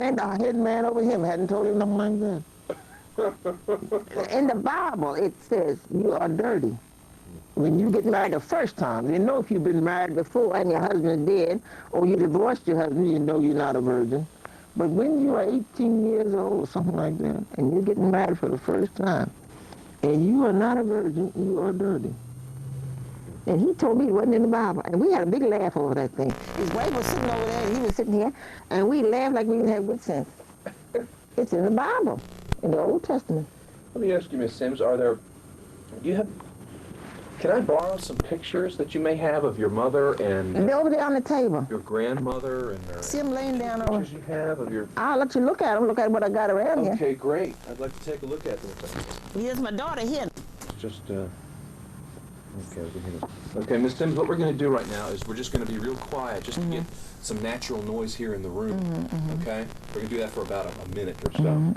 And the head man over him hadn't told him nothing like that. In the Bible, it says you are dirty. When you get married the first time, you know if you've been married before and your husband is dead, or you divorced your husband, you know you're not a virgin. But when you are 18 years old or something like that, and you're getting married for the first time, and you are not a virgin, you are dirty. And he told me it wasn't in the Bible. And we had a big laugh over that thing. His wife was sitting over there, and he was sitting here, and we laughed like we didn't have good sense. It's in the Bible, in the Old Testament. Let me ask you, Miss Simms, can I borrow some pictures that you may have of your mother and they're over there on the table. Your grandmother and see them laying down over. Pictures you have of your... I'll let you look at them. Look at what I got around here. Okay, great. I'd like to take a look at them. Here's my daughter here. Just, Okay, Miss Simms, what we're going to do right now is we're just going to be real quiet, just to get some natural noise here in the room, okay? We're going to do that for about a minute or so.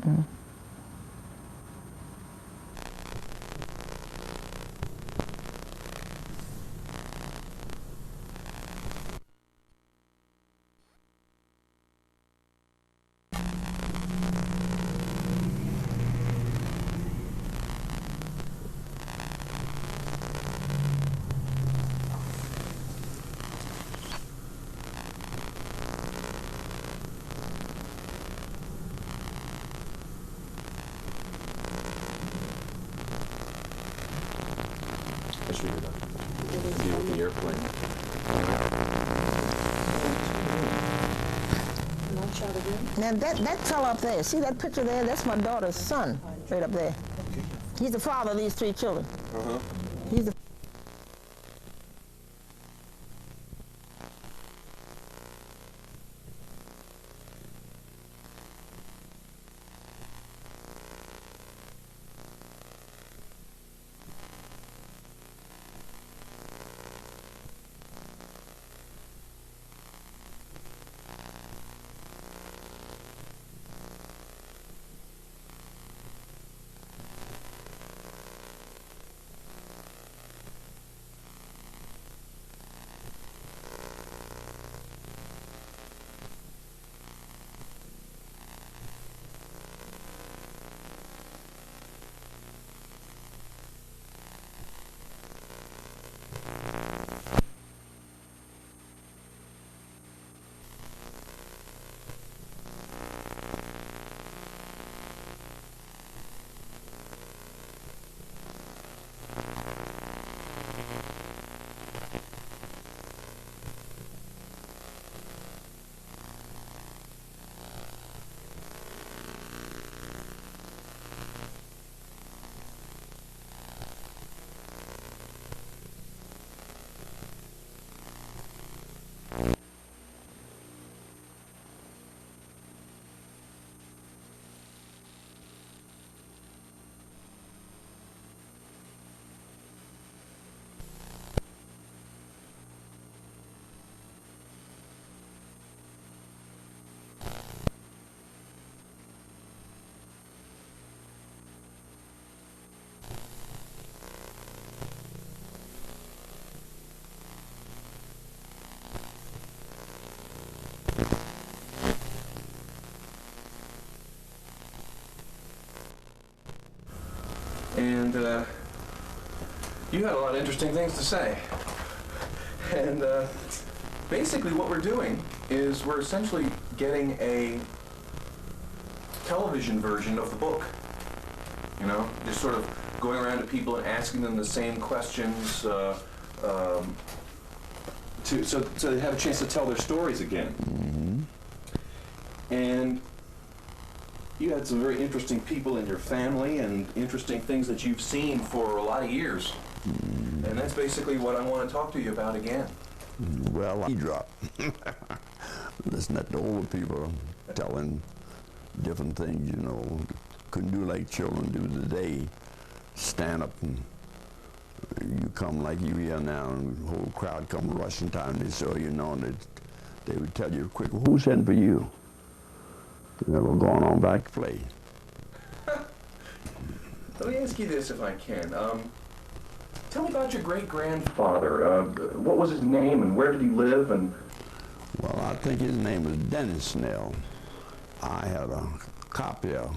The airplane. Now that fellow up there, see that picture there? That's my daughter's son, right up there. He's the father of these 3 children. He's the And you had a lot of interesting things to say. And basically what we're doing is we're essentially getting a television version of the book. You know, just sort of going around to people and asking them the same questions so they have a chance to tell their stories again. And you had some very interesting people in your family and interesting things that you've seen for a lot of years. And that's basically what I want to talk to you about again. Well, I drop. Listen to the older people telling different things, you know. Couldn't do like children do today. Stand up and you come like you here now, and the whole crowd come rushing time. They saw you know, and they would tell you quick, who sent for you? They were going on back to play. Let me ask you this if I can. Tell me about your great-grandfather. What was his name and where did he live? And well, I think his name was Dennis Snell. I had a copy of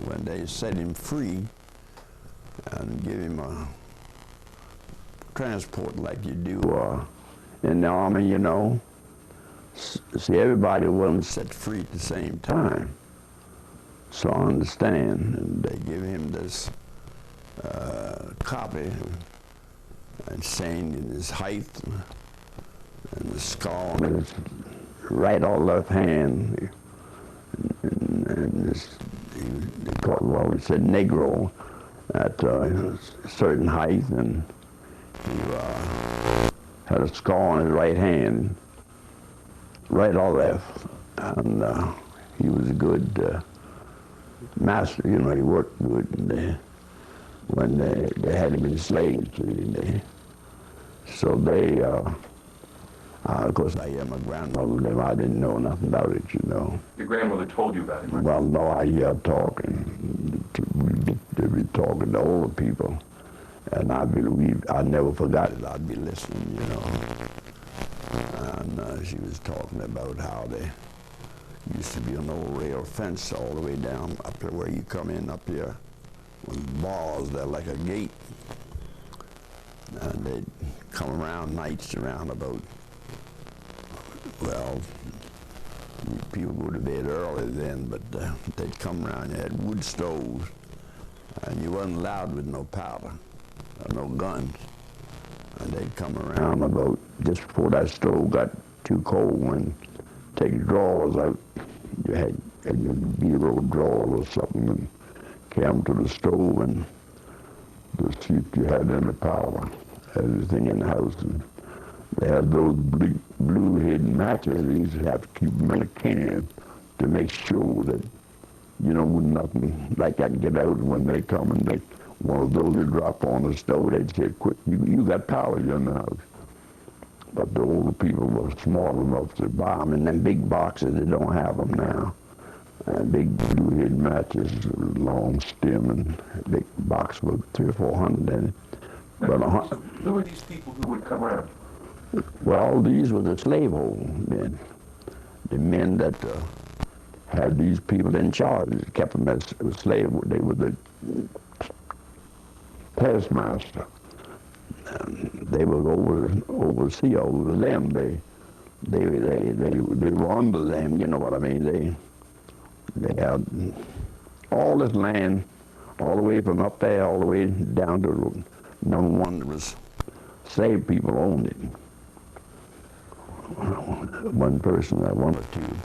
when they set him free and give him a transport like you do in the Army, you know. See, everybody wasn't set free at the same time. So I understand, and they give him this copy and saying in his height and the scar on his right or left hand, and this, they called, well, it said Negro at a certain height, and he had a scar on his right hand, right or left, and he was a good master, you know, he worked good, and when they had him enslaved, so they, of course, I hear my grandmother, I didn't know nothing about it, you know. Your grandmother told you about it, right? Well, no, I hear talking. They'd be talking to older people, and I never forgot it. I'd be listening, you know. And she was talking about how there used to be an old rail fence all the way down up there where you come in up here with bars there like a gate. And they'd come around nights around about, well, people go to bed early then, but they'd come around, you had wood stoves, and you wasn't allowed with no powder or no guns. And they'd come around about just before that stove got too cold and take drawers out. You had a bureau drawer or something and carry them to the stove and just see if you had any powder, everything in the house. And they had those blue hidden matches. They used to have to keep them in a can to make sure that, you know, nothing like that get out when they come and one of those would drop on the stove. They'd say, quick, you got powder in the house. But the older people were smart enough to buy them in them big boxes. They don't have them now. Big blue hidden matches, long stem, and a big box with 300 or 400 in it. But who were these people who would come around? Well, these were the slavehold men. The men that had these people in charge, kept them as slaves. They were the taskmaster. They would oversee all of them. They were under them. You know what I mean? They had all this land, all the way from up there, all the way down to number one. That was slave people owned it. One person, one or two,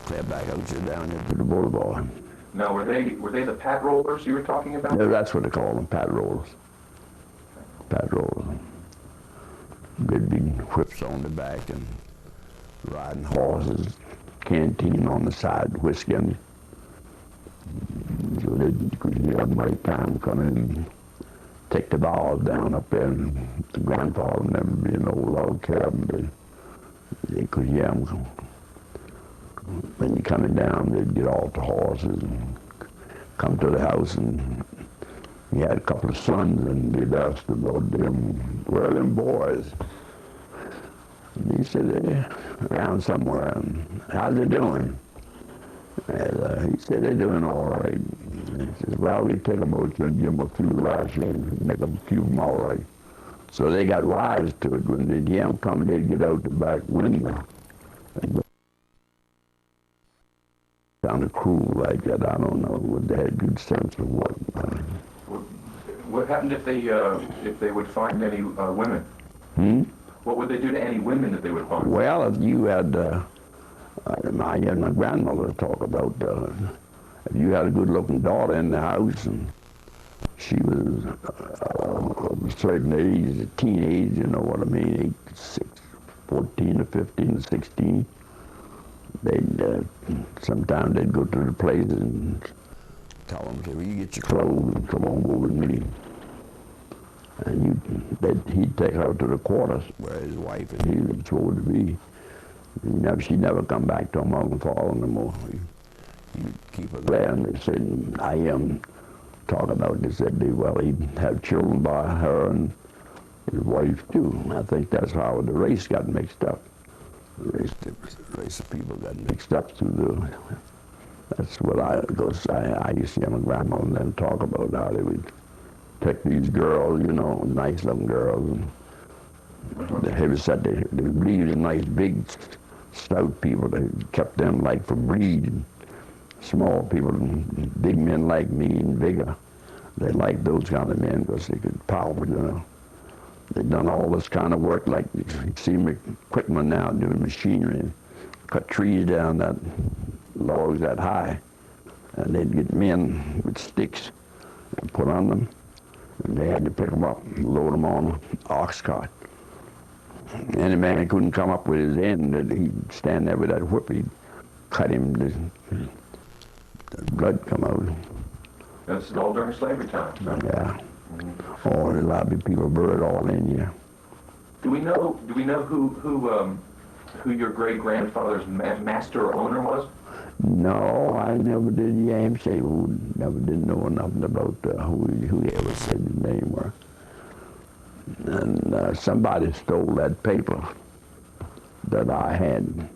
clear back out here down here to the boulevard. Now, were they the pat rollers you were talking about? Yeah, that's what they call them, pat rollers. Pat rollers. Good big whips on the back and riding horses, canteen on the side, whiskey in it. So they could have my time come in and take the bars down up there, and the grandfather and them be an old log cabin. They could hear them. When you're coming down, they'd get off the horses and come to the house, and he had a couple of sons, and they'd ask about them, where are them boys? And he said, they're around somewhere, and how's they doing? And he said, they're doing all right. And he says, well, we take them out and give them a few rations and make them keep them all right. So they got wise to it. When they'd hear them come, they'd get out the back window and go. Sounded cruel like that. I don't know. They had good sense of what. What happened if they would find any women? What would they do to any women that they would find? Well, if you had, I had my grandmother talk about, if you had a good-looking daughter in the house and she was of a certain age, a teenage, you know what I mean, 14 or 15 or 16, sometimes they'd go to the place and tell them, say, well, you get your clothes and come on over with me. And he'd take her to the quarters where his wife and he was supposed to be. She never come back to her mother and father no more. He'd keep her there, and they said, I am talking about, they said, well, he'd have children by her and his wife too. I think that's how the race got mixed up. race of people got mixed up through the. That's what I used to hear my grandmother and them talk about how they would take these girls, you know, nice looking girls, and the heavyset, they breed in nice big stout people. They kept them like for breed. Small people, big men like me and vigor, they liked those kind of men because they could power, you know. They'd done all this kind of work, like you see equipment now doing machinery, cut trees down that logs that high, and they'd get men with sticks and put on them, and they had to pick them up and load them on an ox cart. Any man that couldn't come up with his end, he'd stand there with that whip, he'd cut him, the blood come out. That's all during slavery time. So. Yeah. Oh, a lot of people buried all in here. Do we know who your great grandfather's master or owner was? No, I never did. Never did know nothing about who he ever said his name was. And somebody stole that paper that I had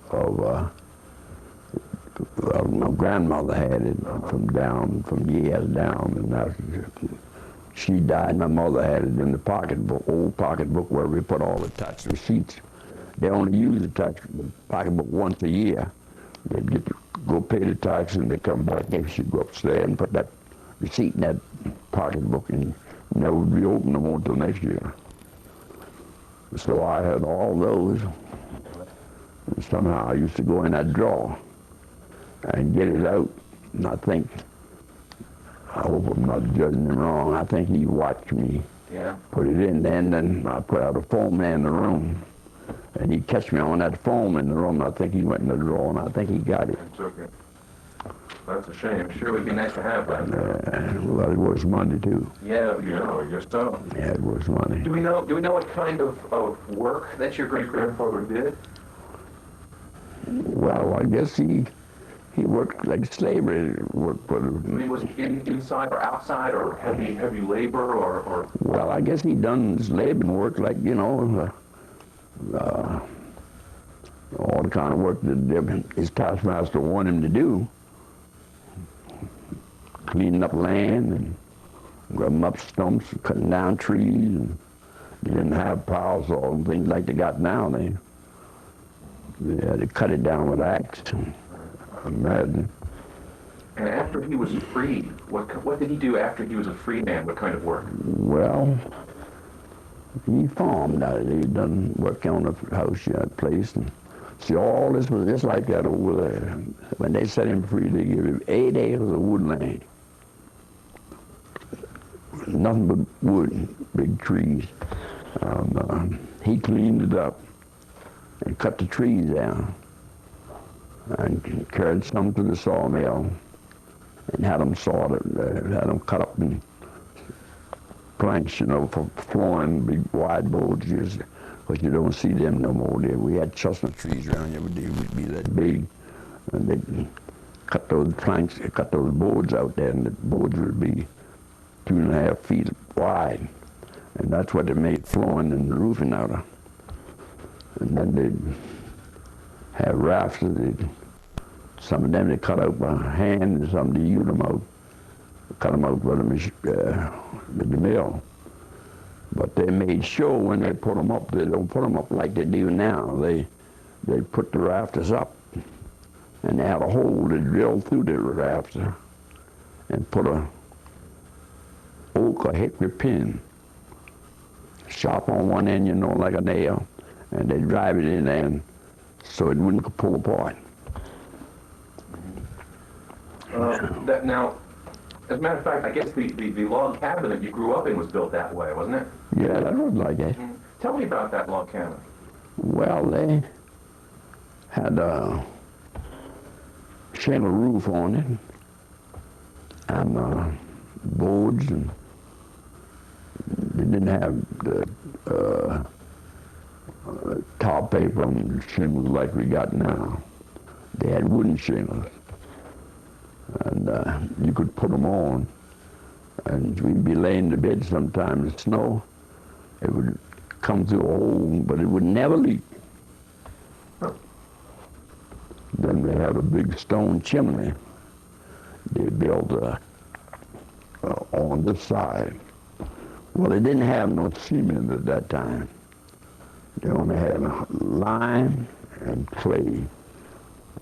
of. Well, my grandmother had it from years down, and she died. My mother had it in the pocketbook, old pocketbook where we put all the tax receipts. They only use the pocketbook once a year. They'd go pay the tax, and they come back. Maybe she'd go upstairs and put that receipt in that pocketbook, and never would be opened until next year. So I had all those. And somehow I used to go in that drawer and get it out, and I hope I'm not judging him wrong, I think he watched me put it in there, and then I put out a foam man in the room, and he catch me on that foam in the room. I think he went in the drawer, and I think he got it. It's okay. That's a shame. Sure, it would be nice to have that. Well, it was money too. Yeah, I guess so. Yeah, it was money. Do we know what kind of work that your great-grandfather did? Well, I guess he worked like slavery work for them. I mean, was he inside or outside or heavy labor or? Well, I guess he done labor work like, you know, all the kind of work that his taskmaster wanted him to do. Cleaning up land and grubbing up stumps, cutting down trees, and they didn't have power saws and things like they got now. They had to cut it down with axe. Imagine. And after he was freed, what did he do after he was a free man? What kind of work? Well, he farmed out. He done work on a house place. And see, all this was just like that over there. When they set him free, they gave him 8 acres of woodland. Nothing but wood, big trees. He cleaned it up and cut the trees down and carried some to the sawmill and had them sawed, had them cut up in planks, you know, for flooring, big wide boards, because you don't see them no more. We had chestnut trees around here, but they would be that big, and they'd cut those planks, cut those boards out there, and the boards would be 2.5 feet wide, and that's what they made flooring and roofing out of. And then they'd have rafts. Some of them they cut out by hand, and some they hewed them out, cut them out with the mill. But they made sure when they put them up, they don't put them up like they do now. They put the rafters up, and they had a hole to drill through the rafter and put a oak or hickory pin, sharp on one end, you know, like a nail, and they drive it in there so it wouldn't pull apart. Now, as a matter of fact, I guess the log cabin that you grew up in was built that way, wasn't it? Yeah, that was like that. Mm-hmm. Tell me about that log cabin. Well, they had a shingle roof on it, and boards, and they didn't have the top paper and shingles like we got now. They had wooden shingles, and you could put them on, and we'd be laying in the bed sometimes in snow. It would come through a hole, but it would never leak. time they had a big stone chimney they built on this side. Well, they didn't have no cement at that time. They only had lime and clay.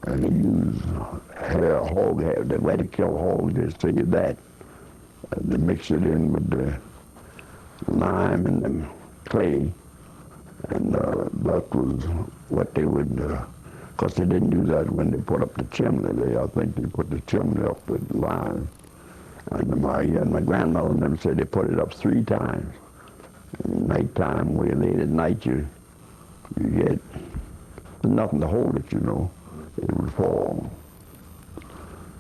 And they used hog hair, the way to kill hog, they say that. And they mix it in with the lime and the clay. And that was what they would, because they didn't do that when they put up the chimney. I think they put the chimney up with lime. And my grandmother and them said they put it up 3 times. Nighttime, where late at night, you get nothing to hold it, you know. It would fall.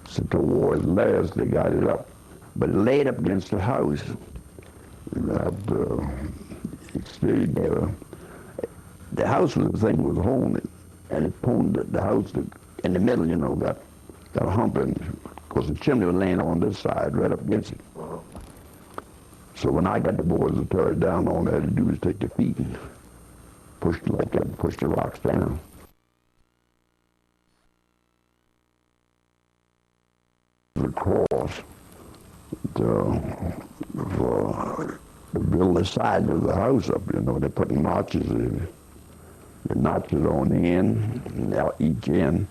So the war last, they got it up. But it laid up against the house. It stayed there. The house was the thing was holding it. And it pulled the house in the middle, you know, got a hump in it. Because the chimney was laying on this side, right up against it. So when I got the boys to tear it down, all they had to do was take their feet and push it like that, push the rocks down. Across to build the side of the house up, you know, they put notches in. The notches on the end, each end,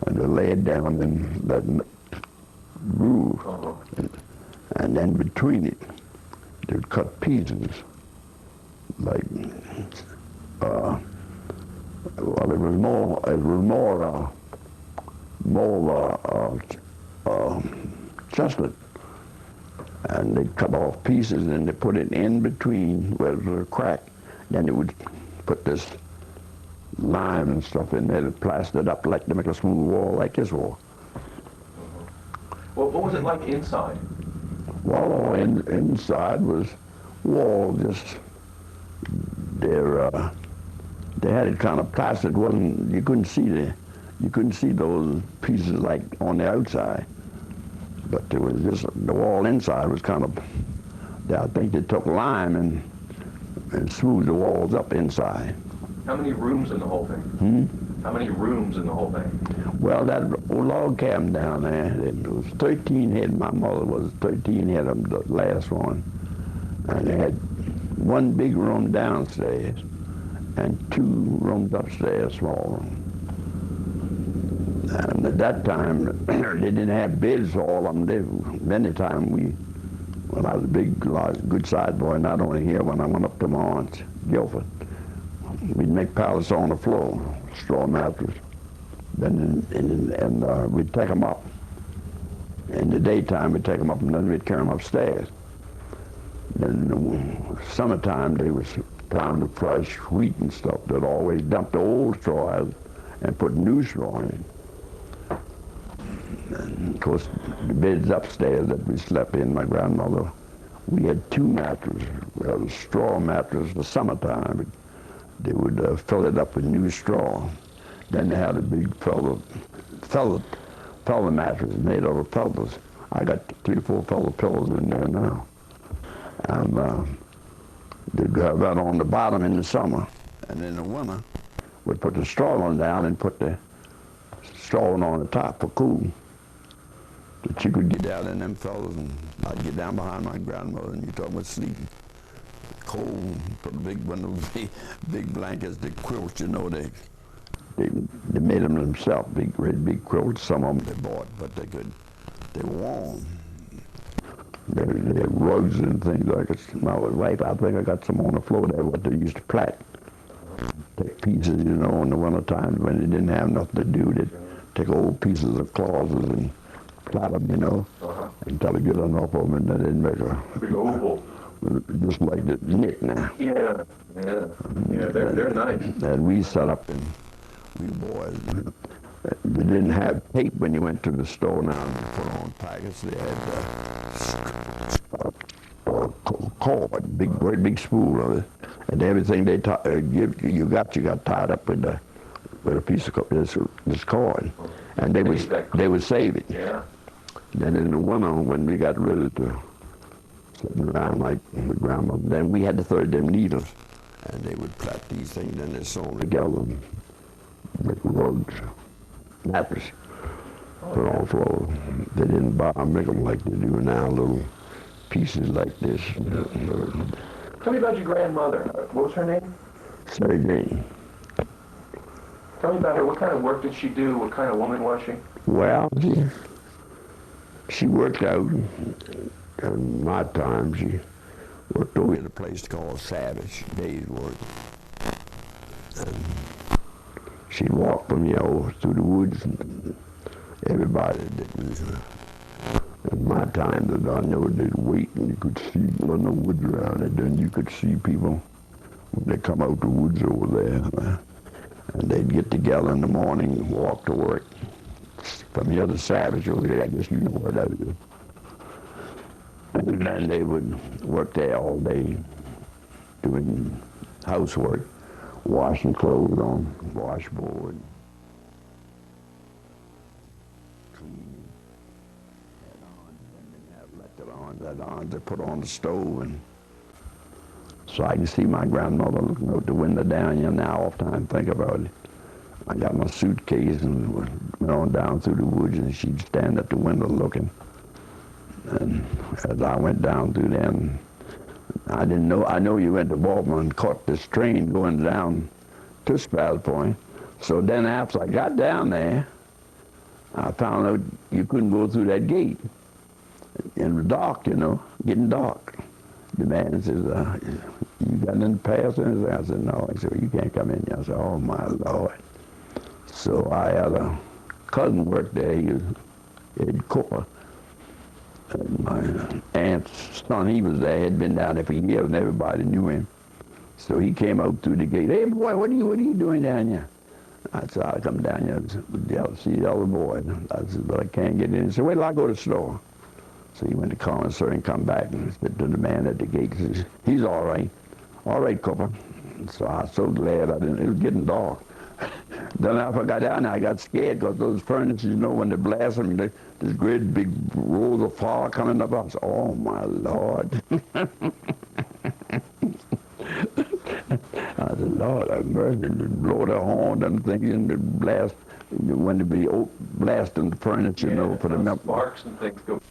and they lay it down in that groove. And then between it, they'd cut pieces, like, well, it was more chestnut, and they cut off pieces and they put it in between where there was a crack. Then they would put this lime and stuff in there to plaster it up like to make a smooth wall like this wall. Well, what was it like inside? Well, inside was wall, just they had it kind of plastered. Wasn't you couldn't see those pieces like on the outside. But there was just the wall inside was kind of. I think they took lime and smoothed the walls up inside. How many rooms in the whole thing? How many rooms in the whole thing? Well, that old log cabin down there, it was 13 head. My mother was 13 head of the last one. And they had one big room downstairs and 2 rooms upstairs, small rooms. And at that time, they didn't have beds for all of them. Many times when I was a big, good side boy, not only here, when I went up to my aunt's, Guilford, we'd make pallets on the floor, straw mattress. Then we'd take them up. In the daytime, we'd take them up, and then we'd carry them upstairs. Then in the summertime, they was plowing the fresh wheat and stuff. They'd always dump the old straw out and put new straw in it. And of course, the beds upstairs that we slept in, my grandmother, we had 2 mattresses. We had a straw mattress for summertime. They would fill it up with new straw. Then they had a big felt mattress made out of feathers. I got 3 or 4 felt pillows in there now. And they'd have that on the bottom in the summer. And in the winter, we'd put the straw one down and put the straw one on the top for cool. That you could get down in them fellas, and I'd get down behind my grandmother, and you talk about sleeping. Cold, put a big one of those big blankets, the quilts, you know, they made them themselves, big quilts. Some of them they bought, but they were warm. They had rugs and things like that. My wife, I think I got some on the floor there, what they used to plait. Take pieces, you know, in the winter time when they didn't have nothing to do, they'd take old pieces of cloths and plait them, you know, until they get enough of them, and then they'd make a big oval. Just like the knit now. Yeah, they're nice. And we set up, and we boys, they didn't have tape when you went to the store now to put on packets. They had cord, great big spool of it, and everything they you got tied up with a piece of this cord, and they would save it. Yeah. Then in the winter, when we got ready to sitting around like my grandma, then we had to thread them needles, and they would plait these things, and they sew them together and make rugs. mattress put on the floor. They didn't make them like they do now, little pieces like this. Tell me about your grandmother. What was her name? Sergei. Tell me about her. What kind of work did she do? What kind of woman was she? Well, she worked out. In my time, she worked over in a place called Savage, day's work. And she'd walk from through the woods, and everybody did. In my time, I know they'd wait, and you could see when the woods around it. Then you could see people when they come out the woods over there, and they'd get together in the morning and walk to work. From the other Savage over there, I guess you know where that is. And then they would work there all day, doing housework, washing clothes on washboard. That on to put on the stove, and so I can see my grandmother looking out the window down here now. All the time, think about it. I got my suitcase and went on down through the woods, and she'd stand at the window looking. And as I went down through there, and I didn't know. I know you went to Baltimore and caught this train going down to Sprouts Point. So then after I got down there, I found out you couldn't go through that gate. In the dark, getting dark. The man says, you got any pass? I said, no. He said, you can't come in here. I said, oh, my Lord. So I had a cousin work there. He was in Cooper. And my aunt's son, he was there. He'd been down there for years, and everybody knew him. So he came out through the gate. Hey, boy, what are you doing down here? I said, I come down here to see the other boy. I said, but I can't get in. He said, wait till I go to the store. So he went to commissary and come back and said to the man at the gate, he says, he's all right. All right, Cooper. So I was so glad it was getting dark. Then after I got down there, I got scared because those furnaces, when they blast them, this great big rolls of fire coming up. I said, oh, my Lord. I said, Lord, have mercy. They blow their horn and things and they blast, when they be blasting the furnace, for the milk. Sparks and things go.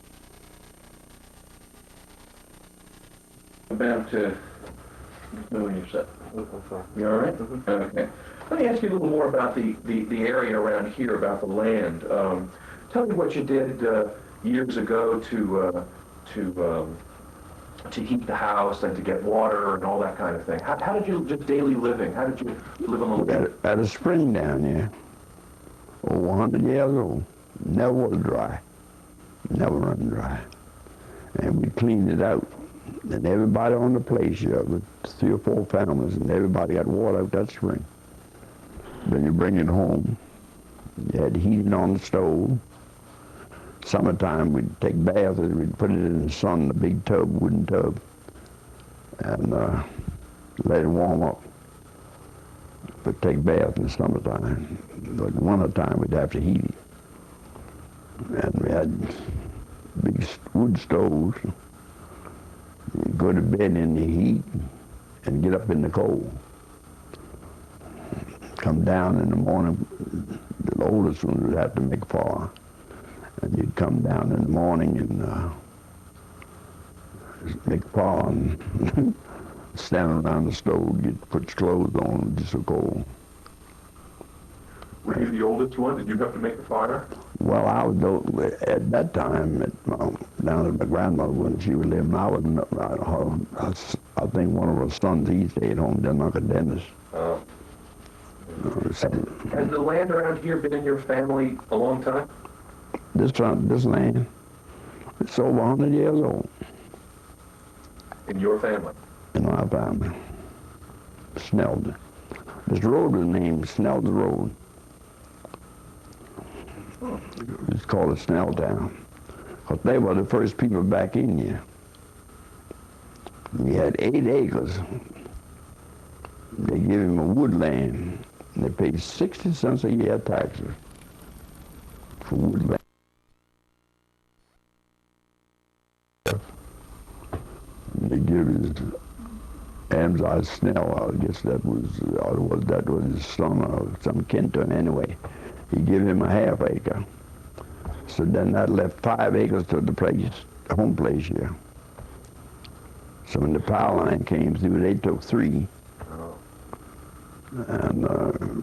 About moving yourself. You all right? Okay. Let me ask you a little more about the area around here, about the land. Tell me what you did years ago to heat the house and to get water and all that kind of thing. How did you just daily living? How did you live on the land? At a spring down here, over 100 years old, never was dry, never run dry, and we cleaned it out. And everybody on the place, with 3 or 4 families, and everybody got water out that spring. Then you bring it home. You had heating on the stove. Summertime, we'd take baths, and we'd put it in the sun, a big tub, wooden tub, and let it warm up. But take baths in the summertime. But in wintertime, we'd have to heat it. And we had big wood stoves. You go to bed in the heat and get up in the cold. Come down in the morning, the oldest ones would have to make fire. And you'd come down in the morning and make fire and stand around the stove, you'd put your clothes on, just so cold. Were you the oldest one? Did you have to make the fire? Well, I was, at that time, down at my grandmother when she was living, I think one of her sons, he stayed home, then Uncle Dennis. Has the land around here been in your family a long time? This land, it's over 100 years old. In your family? In my family. Snelled. This road was named Snell's Road. It's called a Snell Town. Because they were the first people back in here. We had 8 acres. They gave him a woodland. And they paid 60 cents a year taxes for woodland. They give his Amzai Snell, I guess that was his son or some kin to him anyway. he gave him a half acre. So then that left 5 acres to the place, the home place here. So when the power line came through, they took 3. And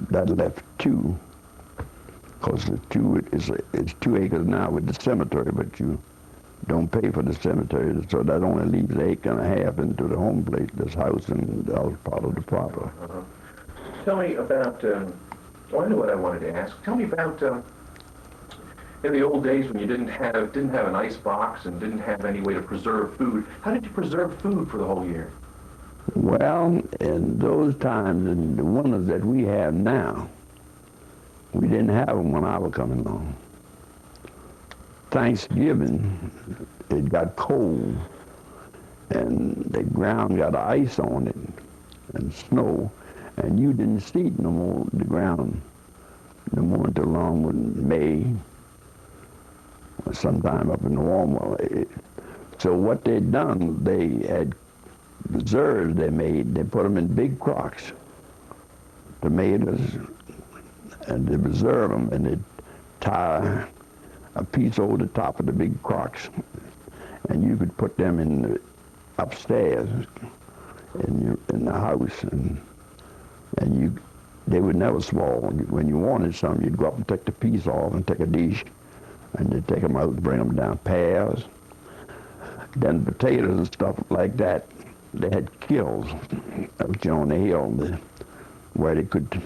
that left 2. Because the 2 it's 2 acres now with the cemetery, but you don't pay for the cemetery, so that only leaves 1.5 acres into the home place, this house, and the other part of the property. Tell me about, I know what I wanted to ask. Tell me about, in the old days when you didn't have an ice box and didn't have any way to preserve food, how did you preserve food for the whole year? Well, in those times, and the ones that we have now, we didn't have them when I was coming along. Thanksgiving, it got cold, and the ground got ice on it, and snow, and you didn't see no more, the ground, no more until along with May, or sometime up in the warmer. So what they'd done, they had preserves they made, they put them in big crocks, tomatoes, and they preserve them, and they'd tie a piece over the top of the big crocks, and you could put them in the upstairs in the house, and they would never spoil. When you wanted some, you'd go up and take the piece off and take a dish, and they'd take them out and bring them down, pears. Then potatoes and stuff like that, they had kilns out on the hill where they could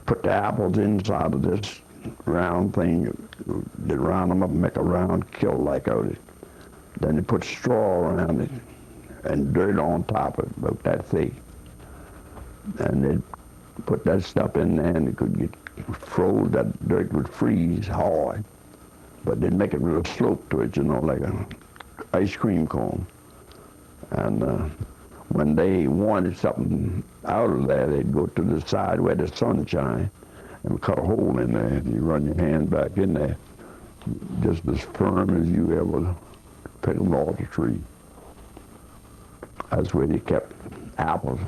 put the apples inside of this round thing. They round them up and make a round kill like out of it. Then they put straw around it and dirt on top of it, about that thick. And they'd put that stuff in there, and it could get froze. That dirt would freeze hard, but they'd make a little slope to it, you know, like an ice cream cone. And when they wanted something out of there, they'd go to the side where the sun shines and cut a hole in there, and you run your hand back in there, just as firm as you ever pick them off the tree. That's where they kept apples,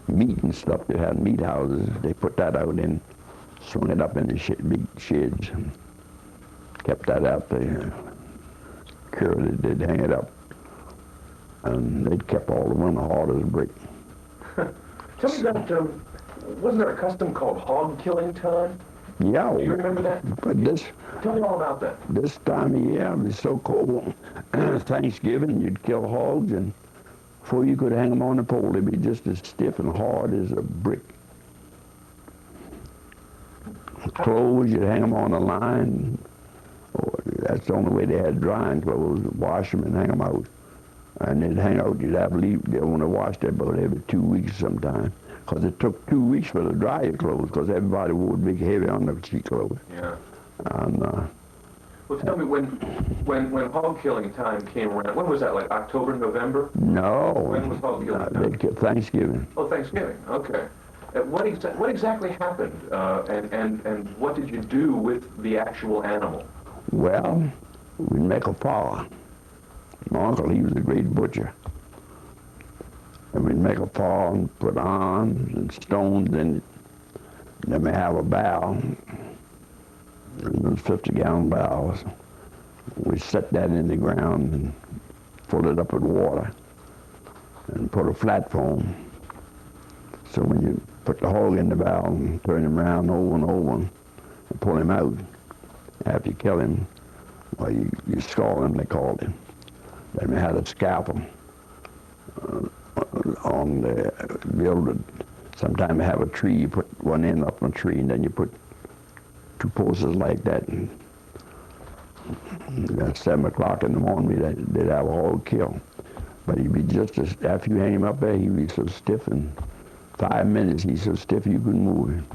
meat and stuff. They had meat houses. They put that out in, swung it up in the big sheds, and kept that out there. Cured it, they'd hang it up. And they'd kept all the winter hard as a brick. Tell me about, wasn't there a custom called hog killing time? Yeah. Do you remember that? But tell me all about that. This time of year, it was so cold. Thanksgiving, you'd kill hogs, and before you could hang them on the pole, they'd be just as stiff and hard as a brick. Clothes, you'd hang them on a line. That's the only way they had drying clothes. Wash them and hang them out. And they'd hang out, you'd have to leave, they'd want to wash that about every 2 weeks sometime. Because it took 2 weeks for the dry your clothes, because everybody wore big heavy undersheet clothes. Yeah. And, well, tell me, when hog killing time came around, when was that, like October, November? No. When was hog killing time? Thanksgiving. Oh, Thanksgiving, okay. What exactly happened, and what did you do with the actual animal? Well, we'd make a fire. My uncle, he was a great butcher. And we'd make a fire and put arms and stones in it. Then we have a barrel, and those 50-gallon barrels. We set that in the ground and fill it up with water and put a platform. So when you put the hog in the barrel and turn him around over and over and pull him out, after you kill him, well, you scald him, they called him. Then we had a scalpel on the building. Sometimes we have a tree, you put one end up on a tree, and then you put 2 posts like that. And at 7 o'clock in the morning, they'd have a hog killed. But he'd be just as, after you hang him up there, he'd be so stiff, in 5 minutes he's so stiff you couldn't move him.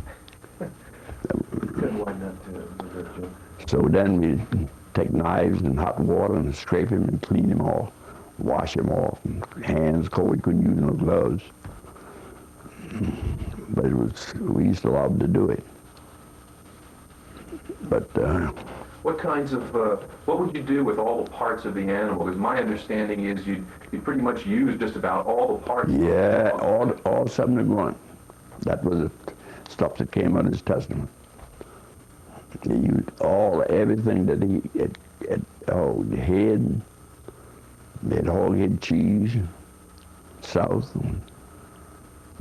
So then we'd take knives and hot water and scrape him and clean him off, wash him off. And hands cold, couldn't use no gloves. But we used to love to do it. But what kinds of, what would you do with all the parts of the animal? Because my understanding is you pretty much use just about all the parts. Yeah, all 7 to grunt. That was it. stuff that came out of his testament. He used everything that he had hog head, they had hog head cheese, south.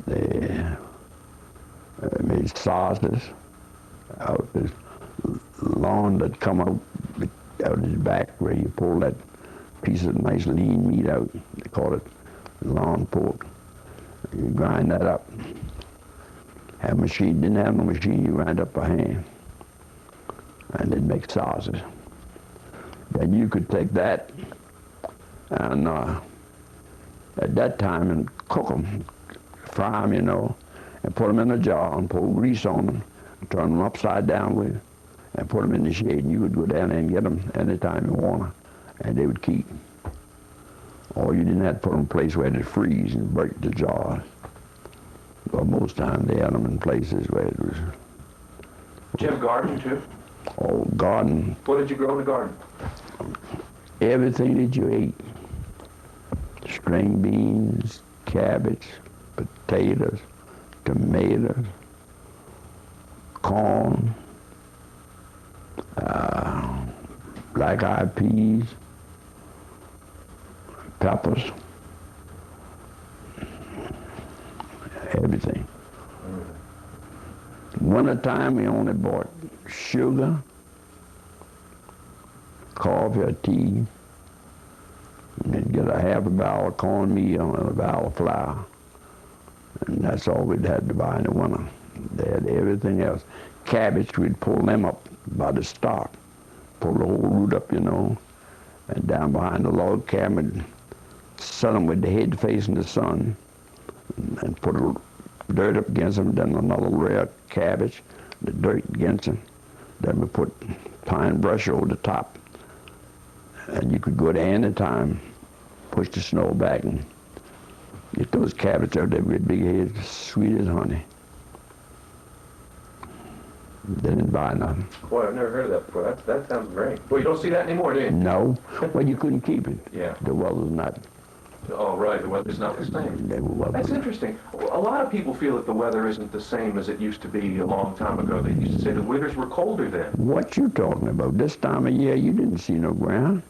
They made sauces out this lawn that come out his back where you pull that piece of nice lean meat out. They call it lawn pork. You grind that up. Have a machine, didn't have no machine, you grind up by hand. And then make sauces. Then you could take that and at that time and cook them, fry them, you know, and put them in a jar and pour grease on them, and turn them upside down with, and put them in the shade, and you would go down there and get them anytime you want, and they would keep. Or you didn't have to put them in a place where they'd freeze and break the jars. But most times they had them in places where it was. Did you have a garden too? Oh, garden. What did you grow in the garden? Everything that you ate. String beans, cabbage, potatoes, tomatoes, corn, black-eyed peas, peppers, everything. Wintertime, we only bought sugar, coffee or tea, and then get a half a barrel of cornmeal and a barrel of flour. And that's all we'd had to buy in the winter. They had everything else. Cabbage, we'd pull them up by the stalk, pull the whole root up, you know, and down behind the log cabin, set them with the head facing the sun, and put a dirt up against them, then another layer of cabbage, the dirt against them. Then we put pine brush over the top. And you could go there any time, push the snow back and get those cabbage out there with big heads, sweet as honey. They didn't buy nothing. Boy, I've never heard of that before. That sounds great. Well, you don't see that anymore, do you? No. Well, you couldn't keep it. Yeah. The weather's not. Oh, right. The weather's not the same. That's interesting. A lot of people feel that the weather isn't the same as it used to be a long time ago. They used to say the winters were colder then. What you talking about? This time of year, you didn't see no ground.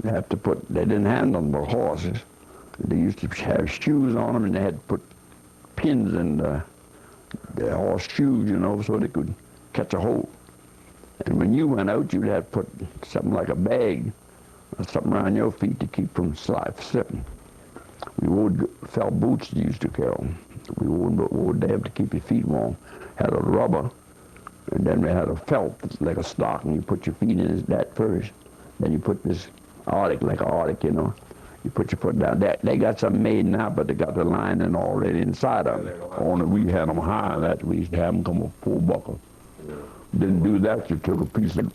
They didn't have them but horses. They used to have shoes on them, and they had to put pins in the horse shoes, you know, so they could catch a hold. And when you went out, you'd have to put something like a bag or something around your feet to keep from slipping. We wore felt boots that used to carry them. We wore them to keep your feet warm. Had a rubber, and then we had a felt like a stocking. You put your feet in that first. Then you put this arctic, like an arctic, you know. You put your foot down. They got something made now, but they got the lining already inside of them. Only we had them higher. That we used to have them come a full buckle. Didn't do that. You took a piece of